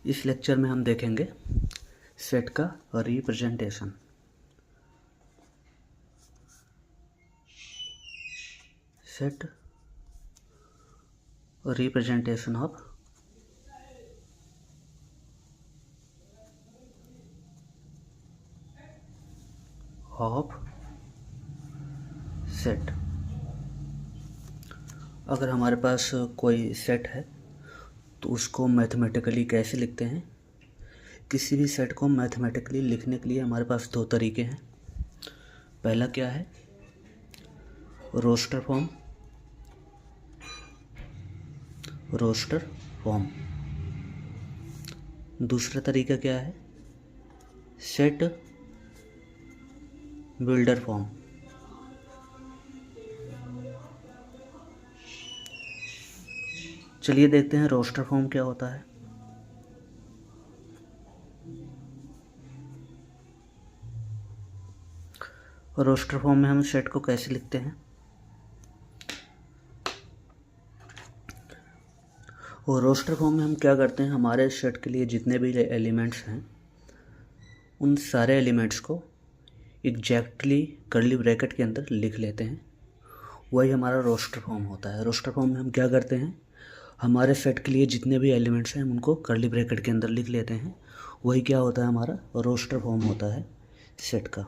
इस लेक्चर में हम देखेंगे सेट का representation. Set representation of set. अगर हमारे पास कोई सेट है तो उसको मैथमेटिकली कैसे लिखते हैं। किसी भी सेट को मैथमेटिकली लिखने के लिए हमारे पास दो तरीके हैं। पहला क्या है, रोस्टर फॉर्म। दूसरा तरीका क्या है, सेट बिल्डर फॉर्म। चलिए देखते हैं रोस्टर फॉर्म क्या होता है। रोस्टर फॉर्म में हम सेट को कैसे लिखते हैं, और रोस्टर फॉर्म में हम क्या करते हैं, हमारे सेट के लिए जितने भी एलिमेंट्स हैं उन सारे एलिमेंट्स को एग्जैक्टली कर्ली ब्रैकेट के अंदर लिख लेते हैं। वही हमारा रोस्टर फॉर्म होता है। रोस्टर फॉर्म में हम क्या करते हैं, हमारे सेट के लिए जितने भी एलिमेंट्स हैं उनको कर्ली ब्रैकेट के अंदर लिख लेते हैं। वही क्या होता है, हमारा रोस्टर फॉर्म होता है सेट का।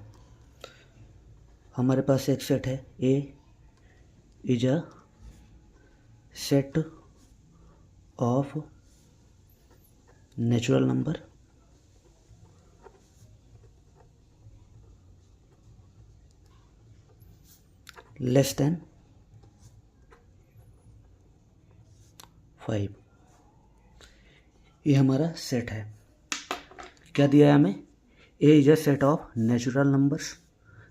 हमारे पास एक सेट है, A is a set of natural number less than 5। ये हमारा सेट है। क्या दिया है हमें, A is a set of natural numbers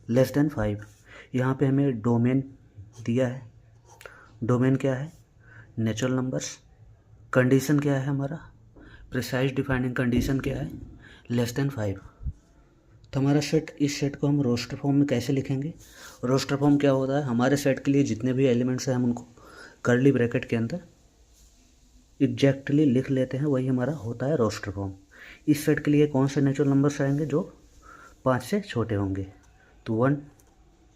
less than 5। यहाँ पे हमें डोमेन दिया है। डोमेन क्या है, नेचुरल नंबर्स। कंडीशन क्या है हमारा, प्रिसाइज डिफाइनिंग कंडीशन क्या है, लेस देन 5। तो हमारा सेट, इस सेट को हम रोस्टर फॉर्म में कैसे लिखेंगे। रोस्टर फॉर्म क्या होता है, हमारे सेट के लिए जितने भी एलिमेंट्स हैं हम उनको कर्ली ब्रैकेट के अंदर एग्जैक्टली लिख लेते हैं। वही हमारा होता है रोस्टर फॉर्म। इस सेट के लिए कौन से नेचुरल नंबर्स आएंगे, जो 5 से छोटे होंगे। तो 1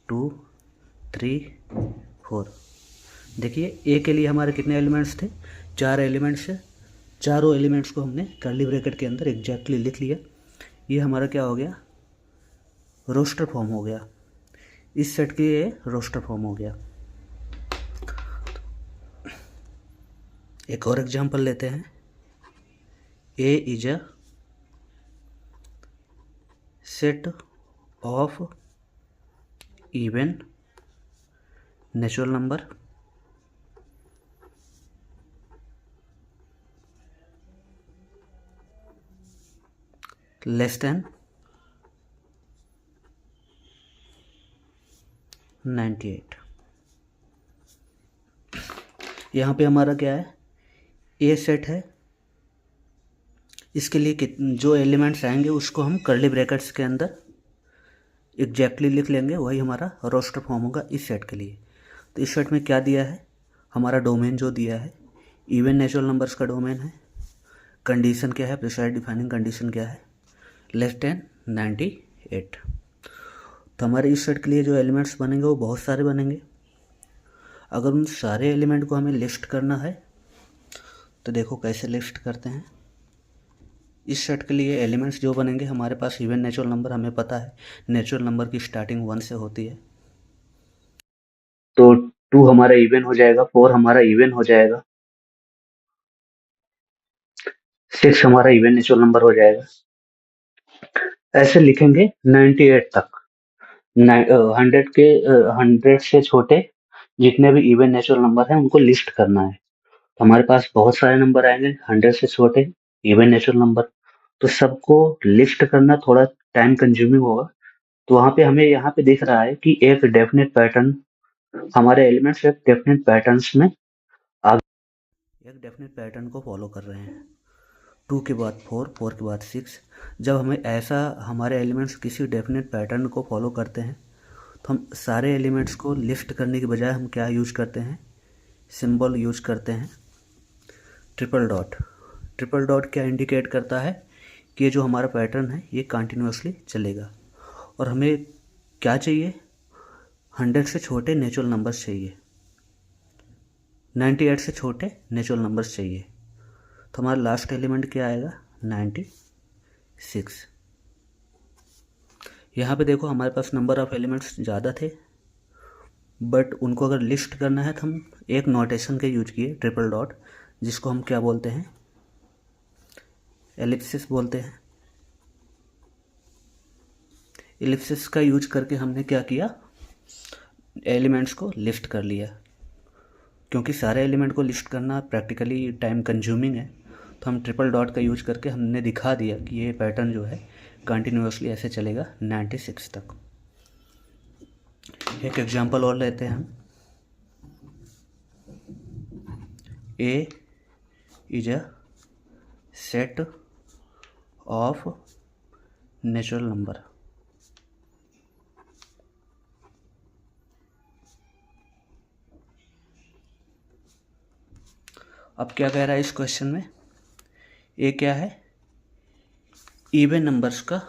2 3 4। देखिए ए के लिए हमारे कितने एलिमेंट्स थे, 4 एलिमेंट्स है। चारों एलिमेंट्स को हमने कर्ली ब्रैकेट के अंदर एग्जैक्टली लिख लिया। ये हमारा क्या हो गया, रोस्टर फॉर्म हो गया। इस सेट के ये रोस्टर फॉर्म हो गया। एक और एग्जांपल लेते हैं, A is a set of even natural number less than 98। यहाँ पे हमारा क्या है, ए सेट है। इसके लिए जो एलिमेंट्स आएंगे उसको हम कर्ली ब्रैकेट्स के अंदर एग्जैक्टली लिख लेंगे। वही हमारा रोस्टर फॉर्म होगा इस सेट के लिए। तो इस सेट में क्या दिया है, हमारा डोमेन जो दिया है इवन नेचुरल नंबर्स का डोमेन है। कंडीशन क्या है, प्रिसाइज डिफाइनिंग कंडीशन क्या है, लेस देन 98। तो हमारे इस सेट के लिए जो एलिमेंट्स बनेंगे वो बहुत सारे बनेंगे। अगर उन सारे एलिमेंट को हमें लिस्ट करना है तो देखो कैसे लिस्ट करते हैं। इस सेट के लिए एलिमेंट्स जो बनेंगे, हमारे पास इवन नेचुरल नंबर, हमें पता है नेचुरल नंबर की स्टार्टिंग 1 से होती है। तो 2 हमारा इवन हो जाएगा, 4 हमारा इवन हो जाएगा, 6 हमारा इवन नेचुरल नंबर हो जाएगा। ऐसे लिखेंगे 98 तक। 100 से छोटे जितने भी इवन नेचुरल नंबर हैं उनको लिस्ट करना है। तो हमारे पास बहुत सारे नंबर आएंगे 100 से छोटे इवन नेचुरल नंबर। तो सबको लिस्ट करना थोड़ा टाइम कंज्यूमिंग होगा। तो वहाँ पे हमें यहाँ पे दिख रहा है कि एक डेफिनेट पैटर्न, हमारे एलिमेंट्स एक डेफिनेट पैटर्न्स में एक डेफिनेट पैटर्न को फॉलो कर रहे हैं। 2 के बाद 4, 4 के बाद 6। जब हमें ऐसा हमारे एलिमेंट्स किसी डेफिनेट पैटर्न को फॉलो करते हैं तो हम सारे एलिमेंट्स को लिस्ट करने के बजाय हम क्या यूज करते हैं, सिंबल यूज करते हैं, ट्रिपल डॉट। ट्रिपल डॉट क्या इंडिकेट करता है कि ये जो हमारा पैटर्न है ये कंटिन्यूसली चलेगा। और हमें क्या चाहिए, 100 से छोटे नेचुरल नंबर्स चाहिए, 98 से छोटे नेचुरल नंबर्स चाहिए। तो हमारा लास्ट एलिमेंट क्या आएगा, 96। यहाँ पे देखो हमारे पास नंबर ऑफ एलिमेंट्स ज़्यादा थे, बट उनको अगर लिस्ट करना है तो हम एक नोटेशन के यूज किए, ट्रिपल डॉट, जिसको हम क्या बोलते हैं, एलिप्सिस बोलते हैं। एलिप्सिस का यूज करके हमने क्या किया, एलिमेंट्स को लिस्ट कर लिया। क्योंकि सारे एलिमेंट को लिस्ट करना प्रैक्टिकली टाइम कंज्यूमिंग है, तो हम ट्रिपल डॉट का यूज करके हमने दिखा दिया कि ये पैटर्न जो है कंटिन्यूसली ऐसे चलेगा 96 तक। एक एग्जांपल और लेते हैं हम। A is a set of natural number. अब क्या कह रहा है इस क्वेश्चन में, ए क्या है, इवन नंबर्स का,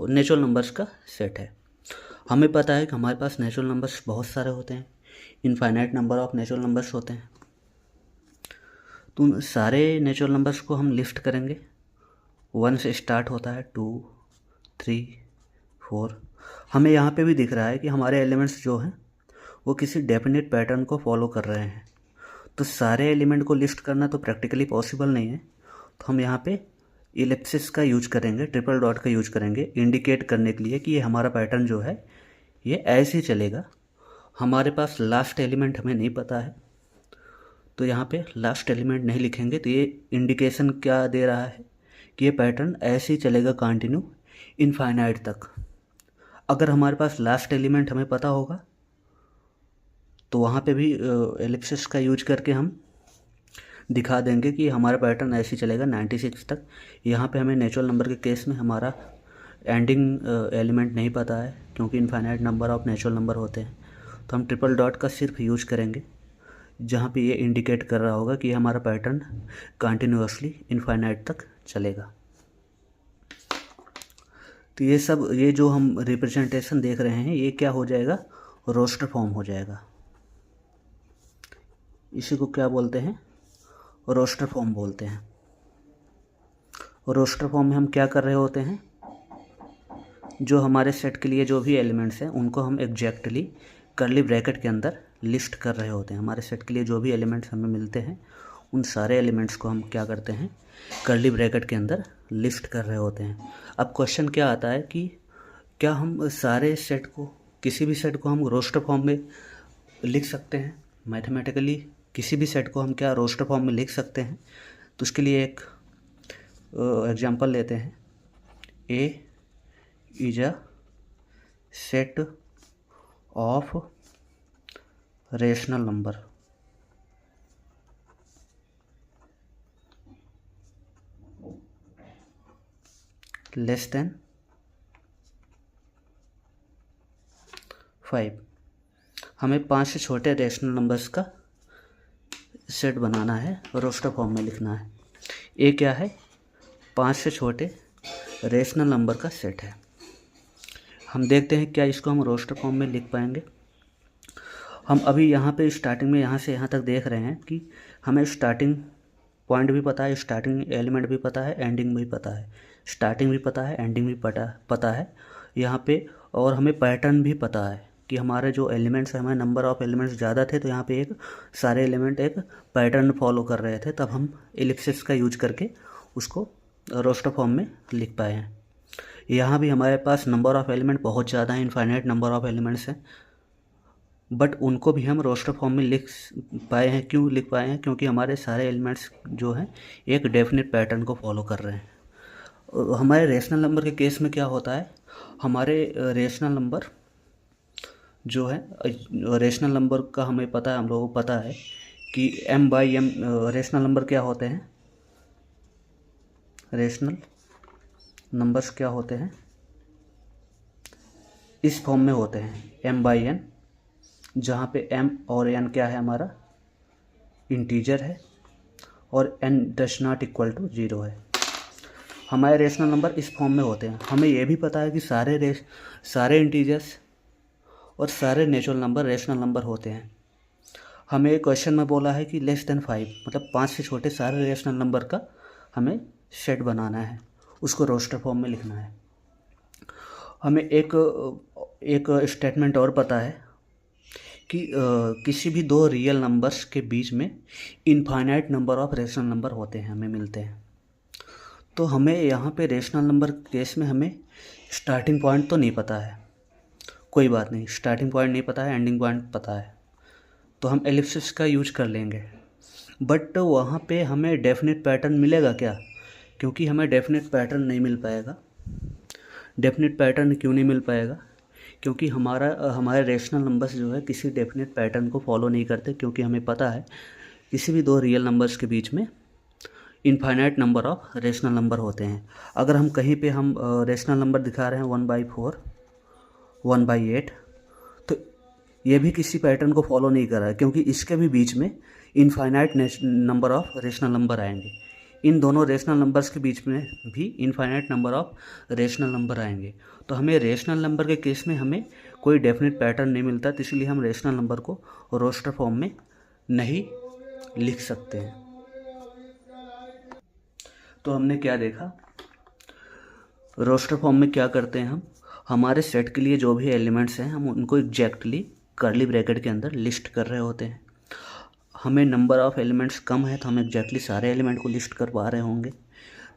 नेचुरल नंबर्स का सेट है। हमें पता है कि हमारे पास नेचुरल नंबर्स बहुत सारे होते हैं, infinite number of natural numbers होते हैं। तो उन सारे नेचुरल नंबर्स को हम लिस्ट करेंगे। 1 से स्टार्ट होता है, 2, 3, 4। हमें यहाँ पे भी दिख रहा है कि हमारे एलिमेंट्स जो हैं वो किसी डेफिनेट पैटर्न को फॉलो कर रहे हैं। तो सारे एलिमेंट को लिस्ट करना तो प्रैक्टिकली पॉसिबल नहीं है, तो हम यहाँ पे इलिप्सिस का यूज करेंगे, ट्रिपल डॉट का यूज करेंगे इंडिकेट करने के लिए कि ये हमारा पैटर्न जो है ये ऐसे ही चलेगा। हमारे पास लास्ट एलिमेंट हमें नहीं पता है, तो यहाँ पे लास्ट एलिमेंट नहीं लिखेंगे। तो ये इंडिकेशन क्या दे रहा है कि ये पैटर्न ऐसे ही चलेगा कंटिन्यू इनफाइनाइट तक। अगर हमारे पास लास्ट एलिमेंट हमें पता होगा तो वहाँ पे भी एलिप्सिस का यूज करके हम दिखा देंगे कि हमारा पैटर्न ऐसे ही चलेगा 96 तक। यहाँ पे हमें नेचुरल नंबर के केस में हमारा एंडिंग एलिमेंट नहीं पता है, क्योंकि infinite number of natural number होते हैं। तो हम ट्रिपल डॉट का सिर्फ यूज करेंगे जहाँ पे ये इंडिकेट कर रहा होगा कि हमारा पैटर्न कंटिन्यूसली इनफाइनाइट तक चलेगा। तो ये जो हम रिप्रेजेंटेशन देख रहे हैं ये क्या हो जाएगा, रोस्टर फॉर्म हो जाएगा। इसी को क्या बोलते हैं, रोस्टर फॉर्म बोलते हैं। रोस्टर फॉर्म में हम क्या कर रहे होते हैं, जो हमारे सेट के लिए जो भी एलिमेंट्स हैं उनको हम एग्जैक्टली कर्ली ब्रैकेट के अंदर लिस्ट कर रहे होते हैं। हमारे सेट के लिए जो भी एलिमेंट्स हमें मिलते हैं उन सारे एलिमेंट्स को हम क्या करते हैं, कर्ली ब्रैकेट के अंदर लिस्ट कर रहे होते हैं। अब क्वेश्चन क्या आता है कि क्या हम सारे सेट को, किसी भी सेट को हम रोस्टर फॉर्म में लिख सकते हैं, मैथमेटिकली किसी भी सेट को हम क्या रोस्टर फॉर्म में लिख सकते हैं। तो उसके लिए एक एग्जांपल लेते हैं। A is a set of rational number less than 5। हमें 5 से छोटे रेशनल नंबर्स का सेट बनाना है, रोस्टर फॉर्म में लिखना है। ए क्या है, 5 से छोटे रेशनल नंबर का सेट है। हम देखते हैं क्या इसको हम रोस्टर फॉर्म में लिख पाएंगे। हम अभी यहाँ पे स्टार्टिंग में यहाँ से यहाँ तक देख रहे हैं कि हमें स्टार्टिंग पॉइंट भी पता है, स्टार्टिंग एलिमेंट भी पता है, एंडिंग भी पता है। स्टार्टिंग भी पता है, एंडिंग भी पता है यहाँ पे। और हमें पैटर्न भी पता है कि हमारे जो एलिमेंट्स हैं, हमारे नंबर ऑफ़ एलिमेंट्स ज़्यादा थे, तो यहाँ पे एक सारे एलिमेंट एक पैटर्न फॉलो कर रहे थे, तब हम एलिप्सिस का यूज करके उसको रोस्टर फॉर्म में लिख पाए हैं। यहाँ भी हमारे पास नंबर ऑफ़ एलिमेंट बहुत ज़्यादा है, इनफाइनाइट नंबर ऑफ़ एलिमेंट्स हैं, बट उनको भी हम रोस्टर फॉर्म में लिख पाए हैं। क्यों लिख पाए हैं, क्योंकि हमारे सारे एलिमेंट्स जो हैं एक डेफिनेट पैटर्न को फॉलो कर रहे हैं। हमारे रेशनल नंबर के केस में क्या होता है, हमारे रेशनल नंबर जो है, रेशनल नंबर का हमें पता है, हम लोगों को पता है कि m/m रेशनल नंबर क्या होते हैं, रेशनल नंबर्स क्या होते हैं, इस फॉर्म में होते हैं m/n, जहाँ पे m और n क्या है, हमारा इंटीजर है, और n does not equal to 0 है। हमारे रेशनल नंबर इस फॉर्म में होते हैं। हमें ये भी पता है कि सारे इंटीजर्स और सारे नेचुरल नंबर रेशनल नंबर होते हैं। हमें एक क्वेश्चन में बोला है कि लेस देन 5 मतलब 5 से छोटे सारे रेशनल नंबर का हमें सेट बनाना है, उसको रोस्टर फॉर्म में लिखना है। हमें एक स्टेटमेंट और पता है कि किसी भी दो रियल नंबर्स के बीच में infinite number of rational number होते हैं, हमें मिलते हैं। तो हमें यहाँ पे रेशनल नंबर केस में हमें स्टार्टिंग पॉइंट तो नहीं पता है, कोई बात नहीं, स्टार्टिंग पॉइंट नहीं पता है, एंडिंग पॉइंट पता है, तो हम एलिप्सिस का यूज कर लेंगे। बट वहाँ पे हमें डेफिनेट पैटर्न मिलेगा क्या? क्योंकि हमें डेफिनेट पैटर्न नहीं मिल पाएगा। डेफिनेट पैटर्न क्यों नहीं मिल पाएगा? क्योंकि हमारे रेशनल नंबर्स जो है किसी डेफिनेट पैटर्न को फॉलो नहीं करते, क्योंकि हमें पता है किसी भी दो रियल नंबर्स के बीच में infinite number of rational number होते हैं। अगर हम कहीं पे हम रेशनल नंबर दिखा रहे हैं 1/4, 1/8, तो ये भी किसी पैटर्न को फॉलो नहीं कर रहा है, क्योंकि इसके भी बीच में infinite number of rational number आएंगे। इन दोनों रेशनल नंबर्स के बीच में भी infinite number of rational number आएंगे। तो हमें रेशनल नंबर के केस में हमें कोई डेफिनेट पैटर्न नहीं मिलता, तो इसलिए हम रेशनल नंबर को रोस्टर फॉर्म में नहीं लिख सकते हैं। तो हमने क्या देखा, रोस्टर फॉर्म में क्या करते हैं हम, हमारे सेट के लिए जो भी एलिमेंट्स हैं हम उनको एग्जैक्टली कर्ली ब्रैकेट के अंदर लिस्ट कर रहे होते हैं। हमें नंबर ऑफ़ एलिमेंट्स कम है तो हम एग्जैक्टली सारे एलिमेंट को लिस्ट कर पा रहे होंगे।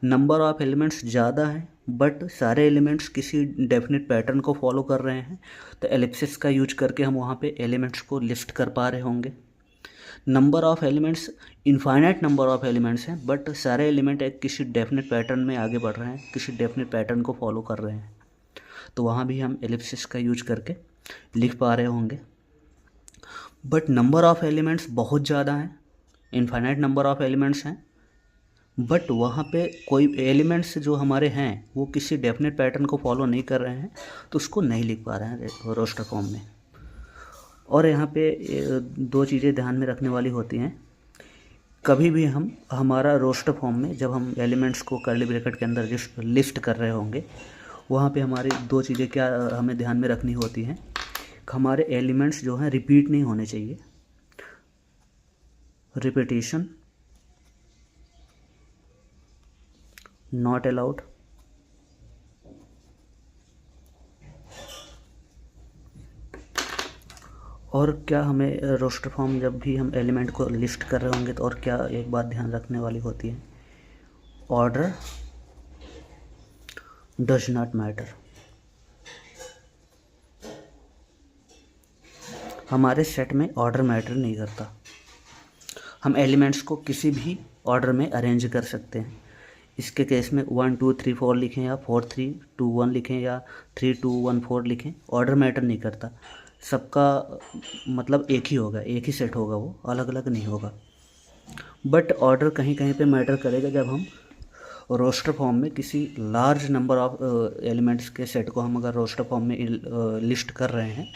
नंबर ऑफ़ एलिमेंट्स ज़्यादा है बट सारे एलिमेंट्स किसी डेफिनेट पैटर्न को फॉलो कर रहे हैं, तो एलिप्सिस का यूज करके हम वहाँ पे एलिमेंट्स को लिस्ट कर पा रहे होंगे। Number of elements infinite number of elements हैं बट सारे एलिमेंट एक किसी डेफिनेट पैटर्न में आगे बढ़ रहे हैं, किसी डेफिनेट पैटर्न को फॉलो कर रहे हैं, तो वहाँ भी हम एलिप्सिस का यूज करके लिख पा रहे होंगे। बट नंबर ऑफ़ एलिमेंट्स बहुत ज़्यादा हैं, इनफाइनाइट नंबर ऑफ़ एलिमेंट्स हैं, बट वहाँ पे कोई एलिमेंट्स जो हमारे हैं वो किसी डेफिनेट पैटर्न को फॉलो नहीं कर रहे हैं, तो उसको नहीं लिख पा रहे हैं रोस्टर फॉर्म में। और यहाँ पे दो चीज़ें ध्यान में रखने वाली होती हैं। कभी भी हम हमारा रोस्टर फॉर्म में जब हम एलिमेंट्स को कर्ली ब्रैकेट के अंदर लिस्ट कर रहे होंगे, वहाँ पे हमारी दो चीज़ें क्या हमें ध्यान में रखनी होती हैं। हमारे एलिमेंट्स जो हैं रिपीट नहीं होने चाहिए, रिपीटिशन नॉट अलाउड। और क्या हमें रोस्टर फॉर्म जब भी हम एलिमेंट को लिस्ट कर रहे होंगे तो और क्या एक बात ध्यान रखने वाली होती है, ऑर्डर डज नॉट मैटर। हमारे सेट में ऑर्डर मैटर नहीं करता। हम एलिमेंट्स को किसी भी ऑर्डर में अरेंज कर सकते हैं। इसके केस में 1 2 3 4 लिखें या 4 3 2 1 लिखें या 3 2 1 4 लिखें, ऑर्डर मैटर नहीं करता। सबका मतलब एक ही होगा, एक ही सेट होगा, वो अलग अलग नहीं होगा। बट ऑर्डर कहीं कहीं पे मैटर करेगा जब हम रोस्टर फॉर्म में किसी लार्ज नंबर ऑफ एलिमेंट्स के सेट को हम अगर रोस्टर फॉर्म में लिस्ट कर रहे हैं,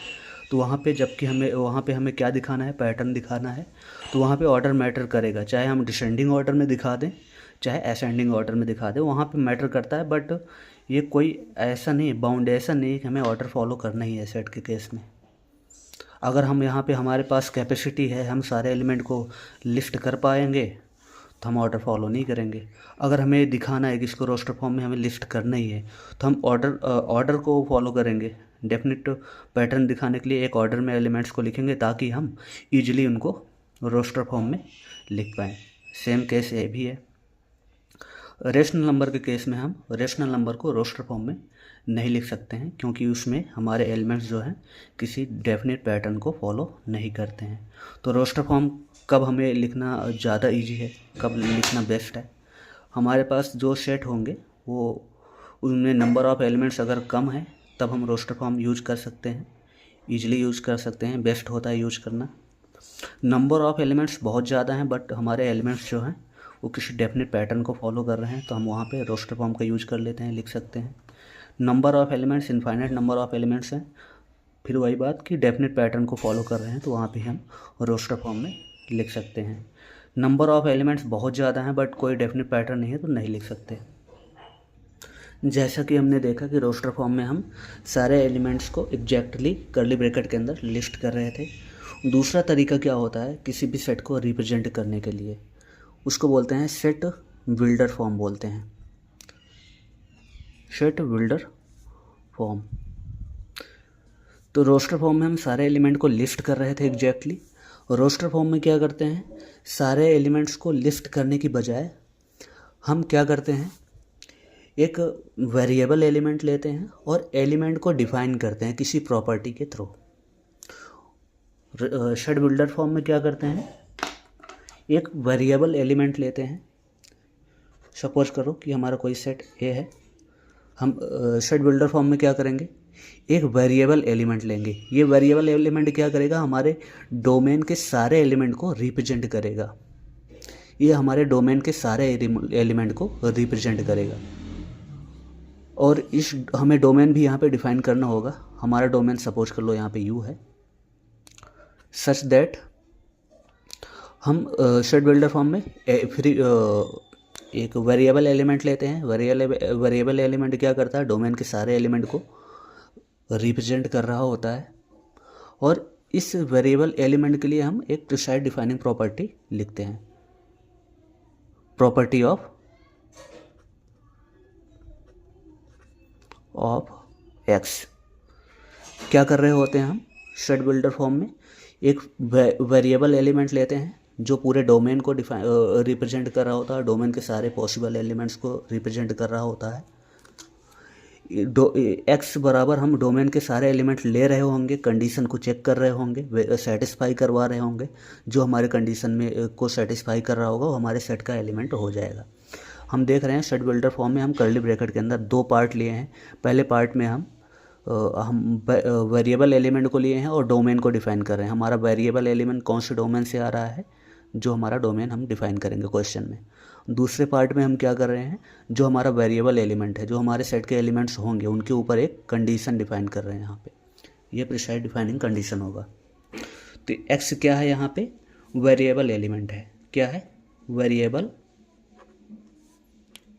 तो वहाँ पे जबकि हमें क्या दिखाना है, पैटर्न दिखाना है, तो वहाँ पे ऑर्डर मैटर करेगा। चाहे हम डिसेंडिंग ऑर्डर में दिखा दें चाहे असेंडिंग ऑर्डर में दिखा दें, वहाँ पे मैटर करता है। बट ये कोई ऐसा नहीं, बाउंड ऐसा नहीं कि हमें ऑर्डर फॉलो करना ही है सेट के केस में। अगर हम यहाँ पे हमारे पास कैपेसिटी है, हम सारे एलिमेंट को लिस्ट कर पाएंगे, तो हम ऑर्डर फॉलो नहीं करेंगे। अगर हमें दिखाना है कि इसको रोस्टर फॉर्म में हमें लिस्ट करना ही है, तो हम ऑर्डर को फॉलो करेंगे। डेफिनेट पैटर्न दिखाने के लिए एक ऑर्डर में एलिमेंट्स को लिखेंगे ताकि हम ईजिली उनको रोस्टर फॉर्म में लिख पाएँ। सेम केस ये भी है। रेशनल नंबर के केस में हम रेशनल नंबर को रोस्टर फॉर्म में नहीं लिख सकते हैं, क्योंकि उसमें हमारे एलिमेंट्स जो हैं किसी डेफिनेट पैटर्न को फॉलो नहीं करते हैं। तो रोस्टर फॉर्म कब हमें लिखना ज़्यादा इजी है, कब लिखना बेस्ट है, हमारे पास जो सेट होंगे वो उनमें नंबर ऑफ़ एलिमेंट्स अगर कम है तब हम रोस्टर फॉर्म यूज कर सकते हैं, ईजिली यूज कर सकते हैं, बेस्ट होता है यूज करना। नंबर ऑफ़ एलिमेंट्स बहुत ज़्यादा हैं बट हमारे एलिमेंट्स जो हैं वो किसी डेफिनेट पैटर्न को फॉलो कर रहे हैं, तो हम वहाँ पे रोस्टर फॉर्म का यूज कर लेते हैं, लिख सकते हैं। Number of elements infinite number of elements हैं, फिर वही बात कि डेफिनेट पैटर्न को फॉलो कर रहे हैं, तो वहाँ पे हम रोस्टर फॉर्म में लिख सकते हैं। नंबर ऑफ एलिमेंट्स बहुत ज़्यादा हैं बट कोई डेफिनेट पैटर्न नहीं है तो नहीं लिख सकते। जैसा कि हमने देखा कि रोस्टर फॉर्म में हम सारे एलिमेंट्स को एग्जैक्टली कर्ली ब्रैकेट के अंदर लिस्ट कर रहे थे। दूसरा तरीका क्या होता है किसी भी सेट को रिप्रेजेंट करने के लिए, उसको बोलते हैं सेट बिल्डर फॉर्म बोलते हैं, सेट बिल्डर फॉर्म। तो रोस्टर फॉर्म में हम सारे एलिमेंट को लिस्ट कर रहे थे एग्जैक्टली, और रोस्टर फॉर्म में क्या करते हैं, सारे एलिमेंट्स को लिस्ट करने की बजाय हम क्या करते हैं, एक वेरिएबल एलिमेंट लेते हैं और एलिमेंट को डिफाइन करते हैं किसी प्रॉपर्टी के थ्रू। सेट बिल्डर फॉर्म में क्या करते हैं, एक वेरिएबल एलिमेंट लेते हैं। सपोज करो कि हमारा कोई सेट ए है, हम सेट बिल्डर फॉर्म में क्या करेंगे, एक वेरिएबल एलिमेंट लेंगे। ये वेरिएबल एलिमेंट क्या करेगा, हमारे डोमेन के सारे एलिमेंट को रिप्रेजेंट करेगा। ये हमारे डोमेन के सारे एलिमेंट को रिप्रेजेंट करेगा, और इस हमें डोमेन भी यहाँ पे डिफाइन करना होगा। हमारा डोमेन सपोज कर लो यहाँ पे यू है, सच दैट हम सेट बिल्डर फॉर्म में एक वेरिएबल एलिमेंट लेते हैं। वेरिएबल एलिमेंट क्या करता है, डोमेन के सारे एलिमेंट को रिप्रेजेंट कर रहा होता है, और इस वेरिएबल एलिमेंट के लिए हम एक प्रिसाइज डिफाइनिंग प्रॉपर्टी लिखते हैं, प्रॉपर्टी ऑफ एक्स। क्या कर रहे होते हैं हम, सेट बिल्डर फॉर्म में एक वेरिएबल एलिमेंट लेते हैं जो पूरे डोमेन को रिप्रेजेंट कर रहा होता है, डोमेन के सारे पॉसिबल एलिमेंट्स को रिप्रेजेंट कर रहा होता है। एक्स बराबर हम डोमेन के सारे एलिमेंट ले रहे होंगे, कंडीशन को चेक कर रहे होंगे, सेटिस्फाई करवा रहे होंगे, जो हमारे कंडीशन में को सेटिस्फाई कर रहा होगा वो हमारे सेट का एलिमेंट हो जाएगा। हम देख रहे हैं सेट बिल्डर फॉर्म में हम कर्ली ब्रैकेट के अंदर दो पार्ट लिए हैं। पहले पार्ट में हम वेरिएबल एलिमेंट को लिए हैं और डोमेन को डिफाइन कर रहे हैं। हमारा वेरिएबल एलिमेंट कौन से डोमेन से आ रहा है, जो हमारा डोमेन हम डिफाइन करेंगे क्वेश्चन में। दूसरे पार्ट में हम क्या कर रहे हैं, जो हमारा वेरिएबल एलिमेंट है, जो हमारे सेट के एलिमेंट्स होंगे उनके ऊपर एक कंडीशन डिफाइन कर रहे हैं। यहाँ पे ये प्रिसाइज डिफाइनिंग कंडीशन होगा। तो एक्स क्या है, यहाँ पे वेरिएबल एलिमेंट है। क्या है, वेरिएबल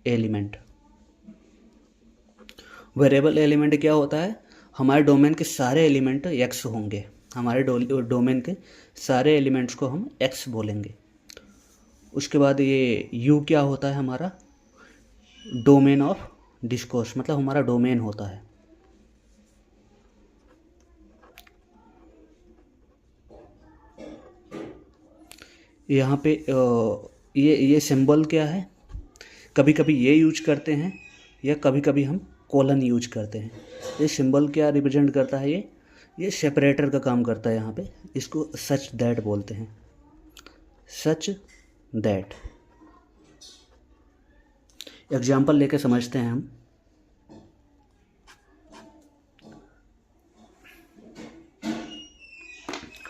एलिमेंट। वेरिएबल एलिमेंट क्या होता है, हमारे डोमेन के सारे एलिमेंट एक्स होंगे। हमारे डोमेन के सारे एलिमेंट्स को हम एक्स बोलेंगे। उसके बाद ये यू क्या होता है, हमारा डोमेन ऑफ डिस्कोर्स, मतलब हमारा डोमेन होता है। यहाँ पे ये सिंबल क्या है, कभी कभी ये यूज करते हैं या कभी कभी हम कोलन यूज करते हैं। ये सिंबल क्या रिप्रेजेंट करता है, ये सेपरेटर का काम करता है। यहाँ पे इसको सच दैट बोलते हैं, सच दैट। एग्जाम्पल लेके समझते हैं हम।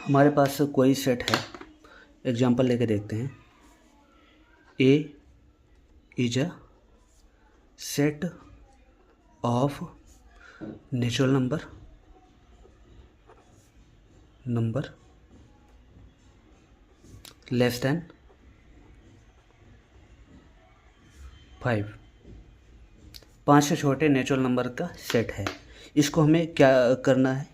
हमारे पास कोई सेट है, एग्जाम्पल लेके देखते हैं। A is a set of natural number less than 5। 5 से छोटे नेचुरल नंबर का सेट है। इसको हमें क्या करना है,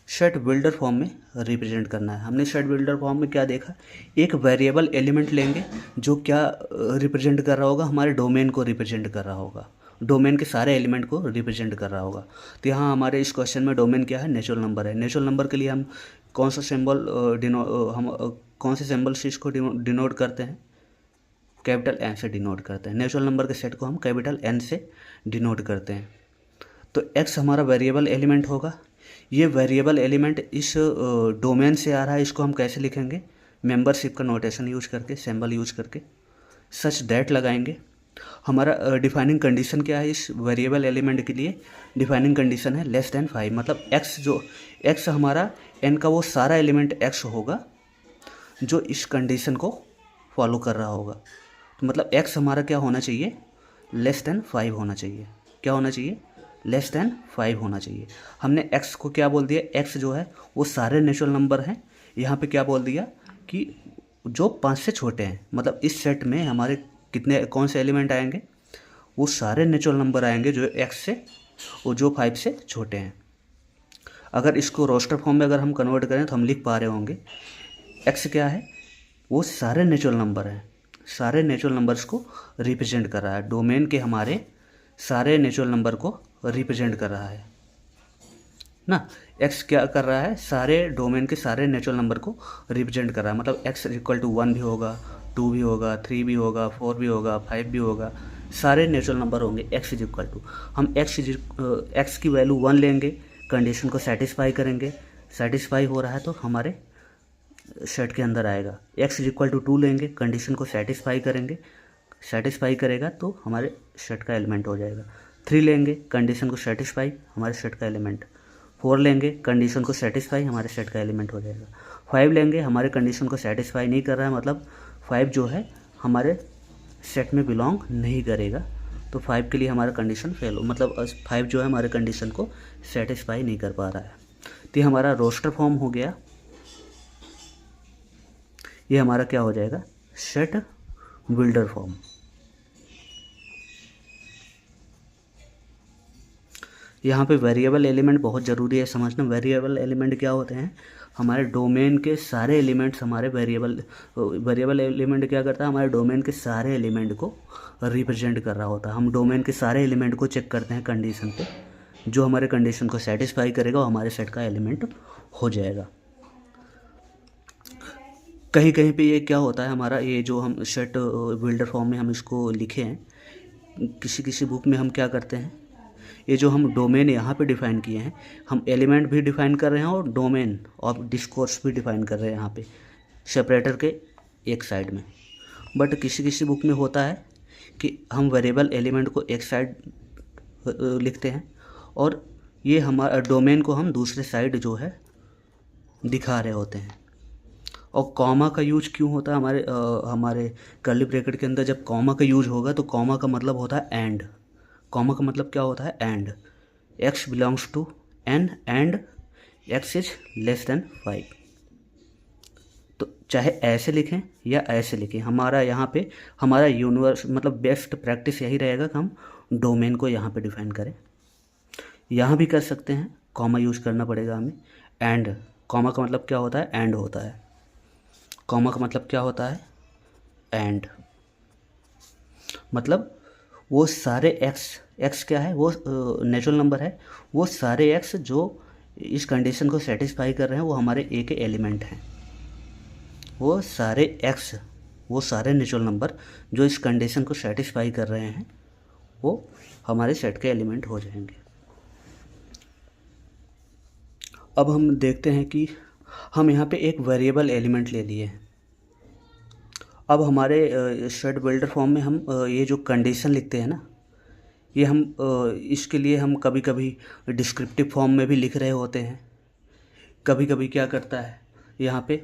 सेट बिल्डर फॉर्म में रिप्रेजेंट करना है। हमने सेट बिल्डर फॉर्म में क्या देखा, एक वेरिएबल एलिमेंट लेंगे जो क्या रिप्रेजेंट कर रहा होगा, हमारे डोमेन को रिप्रेजेंट कर रहा होगा, डोमेन के सारे एलिमेंट को रिप्रेजेंट कर रहा होगा। तो यहाँ हमारे इस क्वेश्चन में डोमेन क्या है, नेचुरल नंबर है। नेचुरल नंबर के लिए हम कौन सा सिंबल कौन से सिंबल से इसको डिनोट करते हैं, कैपिटल एन से डिनोट करते हैं। नेचुरल नंबर के सेट को हम कैपिटल एन से डिनोट करते हैं। तो एक्स हमारा वेरिएबल एलिमेंट होगा। ये वेरिएबल एलिमेंट इस डोमेन से आ रहा है, इसको हम कैसे लिखेंगे, मेंबरशिप का नोटेशन यूज करके, सिंबल यूज करके सच दैट लगाएंगे। हमारा डिफाइनिंग कंडीशन क्या है, इस वेरिएबल एलिमेंट के लिए डिफाइनिंग कंडीशन है लेस देन 5। मतलब एक्स हमारा एन का वो सारा एलिमेंट एक्स होगा जो इस कंडीशन को फॉलो कर रहा होगा। तो मतलब एक्स हमारा क्या होना चाहिए, लेस देन 5 होना चाहिए। क्या होना चाहिए, लेस देन 5 होना चाहिए। हमने एक्स को क्या बोल दिया, एक्स जो है वो सारे नेचुरल नंबर हैं यहाँ पे क्या बोल दिया कि जो 5 से छोटे हैं, मतलब इस सेट में हमारे कितने कौन से एलिमेंट आएंगे, वो सारे नेचुरल नंबर आएंगे जो x से और जो 5 से छोटे हैं। अगर इसको रोस्टर फॉर्म में अगर हम कन्वर्ट करें तो हम लिख पा रहे होंगे x क्या है, वो सारे नेचुरल नंबर हैं, सारे नेचुरल नंबर्स को रिप्रेजेंट कर रहा है, डोमेन के हमारे सारे नेचुरल नंबर को रिप्रेजेंट कर रहा है ना। x क्या कर रहा है, सारे डोमेन के सारे नेचुरल नंबर को रिप्रेजेंट कर रहा है, मतलब x इक्वल टू 1 भी होगा, 2 भी होगा, 3 भी होगा, 4 भी होगा, 5 भी होगा, सारे नेचुरल नंबर होंगे। x इज इक्वल टू, हम x की वैल्यू 1 लेंगे, कंडीशन को सेटिस्फाई करेंगे, सेटिस्फाई हो रहा है तो हमारे सेट के अंदर आएगा। x इज इक्वल टू 2 लेंगे, कंडीशन को सेटिस्फाई करेंगे, सेटिस्फाई करेगा तो हमारे सेट का एलिमेंट हो जाएगा। 3 लेंगे, कंडीशन को सेटिस्फाई, हमारे सेट का एलिमेंट। 4 लेंगे, कंडीशन को सेटिस्फाई, हमारे सेट का एलिमेंट हो जाएगा। 5 लेंगे, हमारे कंडीशन को सेटिस्फाई नहीं कर रहा है, मतलब 5 जो है हमारे सेट में बिलोंग नहीं करेगा, तो 5 के लिए हमारा कंडीशन फेल हो, मतलब 5 जो है हमारे कंडीशन को सेटिस्फाई नहीं कर पा रहा है। तो ये हमारा रोस्टर फॉर्म हो गया, ये हमारा क्या हो जाएगा, सेट बिल्डर फॉर्म। यहाँ पे वेरिएबल एलिमेंट बहुत ज़रूरी है समझना। वेरिएबल एलिमेंट क्या होते हैं, हमारे डोमेन के सारे एलिमेंट्स, हमारे वेरिएबल एलिमेंट क्या करता है, हमारे डोमेन के सारे एलिमेंट को रिप्रेजेंट कर रहा होता है। हम डोमेन के सारे एलिमेंट को चेक करते हैं कंडीशन पे, जो हमारे कंडीशन को सेटिस्फाई करेगा वो हमारे सेट का एलिमेंट हो जाएगा। कहीं कहीं पे ये क्या होता है, हमारा ये जो हम सेट बिल्डर फॉर्म में हम इसको लिखे हैं, किसी किसी बुक में हम क्या करते हैं, ये जो हम डोमेन यहाँ पे डिफ़ाइन किए हैं, हम एलिमेंट भी डिफ़ाइन कर रहे हैं और डोमेन और डिस्कोर्स भी डिफ़ाइन कर रहे हैं यहाँ पे सेपरेटर के एक साइड में। बट किसी किसी बुक में होता है कि हम वेरिएबल एलिमेंट को एक साइड लिखते हैं और ये हमारा डोमेन को हम दूसरे साइड जो है दिखा रहे होते हैं। और कॉमा का यूज क्यों होता है हमारे कर्ली ब्रैकेट के अंदर, जब कॉमा का यूज होगा तो कॉमा का मतलब होता है एंड। कॉमा का मतलब क्या होता है, and. x belongs to n and x is less than 5। तो चाहे ऐसे लिखें या ऐसे लिखें, हमारा यहाँ पे हमारा यूनिवर्स मतलब बेस्ट प्रैक्टिस यही रहेगा कि हम डोमेन को यहाँ पे डिफाइन करें। यहाँ भी कर सकते हैं, कॉमा यूज करना पड़ेगा हमें। एंड, कॉमा का मतलब क्या होता है, एंड होता है। कॉमा का मतलब क्या होता है, एंड। मतलब वो सारे x क्या है, वो नेचुरल नंबर है, वो सारे x जो इस कंडीशन को सेटिस्फाई कर रहे हैं वो हमारे a के एलिमेंट हैं। वो सारे x, वो सारे नेचुरल नंबर जो इस कंडीशन को सेटिस्फाई कर रहे हैं वो हमारे सेट के एलिमेंट हो जाएंगे। अब हम देखते हैं कि हम यहाँ पे एक वेरिएबल एलिमेंट ले लिए हैं। अब हमारे सेट बिल्डर फॉर्म में हम ये जो कंडीशन लिखते हैं ना, ये हम इसके लिए हम कभी कभी डिस्क्रिप्टिव फॉर्म में भी लिख रहे होते हैं। कभी कभी क्या करता है, यहाँ पे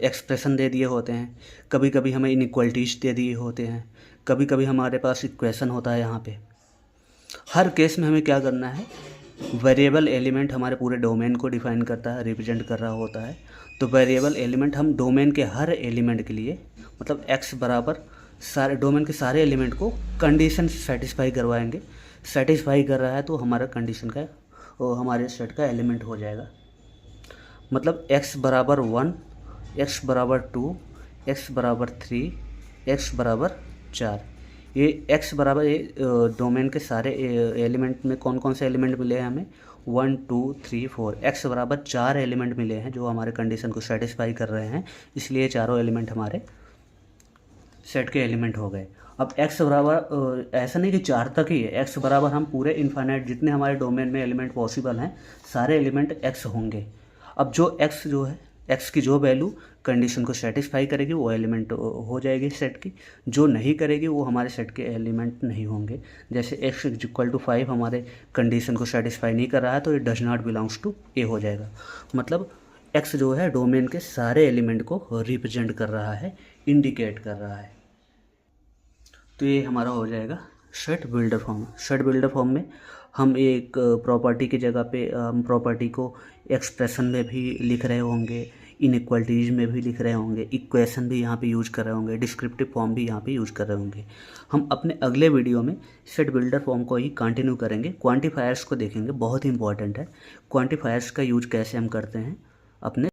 एक्सप्रेशन दे दिए होते हैं, कभी कभी हमें इनइक्वालिटीज दे दिए होते हैं, कभी कभी हमारे पास इक्वेशन होता है। यहाँ पे हर केस में हमें क्या करना है, वेरिएबल एलिमेंट हमारे पूरे डोमेन को डिफाइन करता है, रिप्रेजेंट कर रहा होता है। तो वेरिएबल एलिमेंट हम डोमेन के हर एलिमेंट के लिए, मतलब x बराबर सारे डोमेन के सारे एलिमेंट को कंडीशन सेटिस्फाई करवाएंगे। सेटिस्फाई कर रहा है तो हमारा कंडीशन का हमारे सेट का एलिमेंट हो जाएगा। मतलब x बराबर 1, x बराबर 2, x बराबर 3, x बराबर 4। ये x बराबर ये डोमेन के सारे एलिमेंट में कौन कौन से एलिमेंट मिले हैं हमें, 1 2 3 4। x बराबर 4 एलिमेंट मिले हैं जो हमारे कंडीशन को सेटिस्फाई कर रहे हैं, इसलिए चारों एलिमेंट हमारे सेट के एलिमेंट हो गए। अब x बराबर ऐसा नहीं कि 4 तक ही है, x बराबर हम पूरे इन्फाइनाइट जितने हमारे डोमेन में एलिमेंट पॉसिबल हैं सारे एलिमेंट x होंगे। अब जो x जो है, x की जो वैल्यू कंडीशन को सेटिस्फाई करेगी वो एलिमेंट हो जाएगी सेट की, जो नहीं करेगी वो हमारे सेट के एलिमेंट नहीं होंगे। जैसे x इज इक्वल टू 5 हमारे कंडीशन को सेटिस्फाई नहीं कर रहा है तो ये डज नॉट बिलोंग्स टू ए हो जाएगा। मतलब x जो है डोमेन के सारे एलिमेंट को रिप्रेजेंट कर रहा है, इंडिकेट कर रहा है। तो ये हमारा हो जाएगा set builder form. Set builder form में हम एक प्रॉपर्टी की जगह पे हम प्रॉपर्टी को एक्सप्रेशन में भी लिख रहे होंगे इनइक्वालिटीज़ में भी लिख रहे होंगे, इक्वेशन भी यहाँ पे यूज कर रहे होंगे, डिस्क्रिप्टिव फॉर्म भी यहाँ पे यूज कर रहे होंगे। हम अपने अगले वीडियो में सेट बिल्डर फॉर्म को ही कंटिन्यू करेंगे। क्वांटिफायर्स को देखेंगे, बहुत ही इंपॉर्टेंट है क्वांटिफायर्स का यूज कैसे हम करते हैं अपने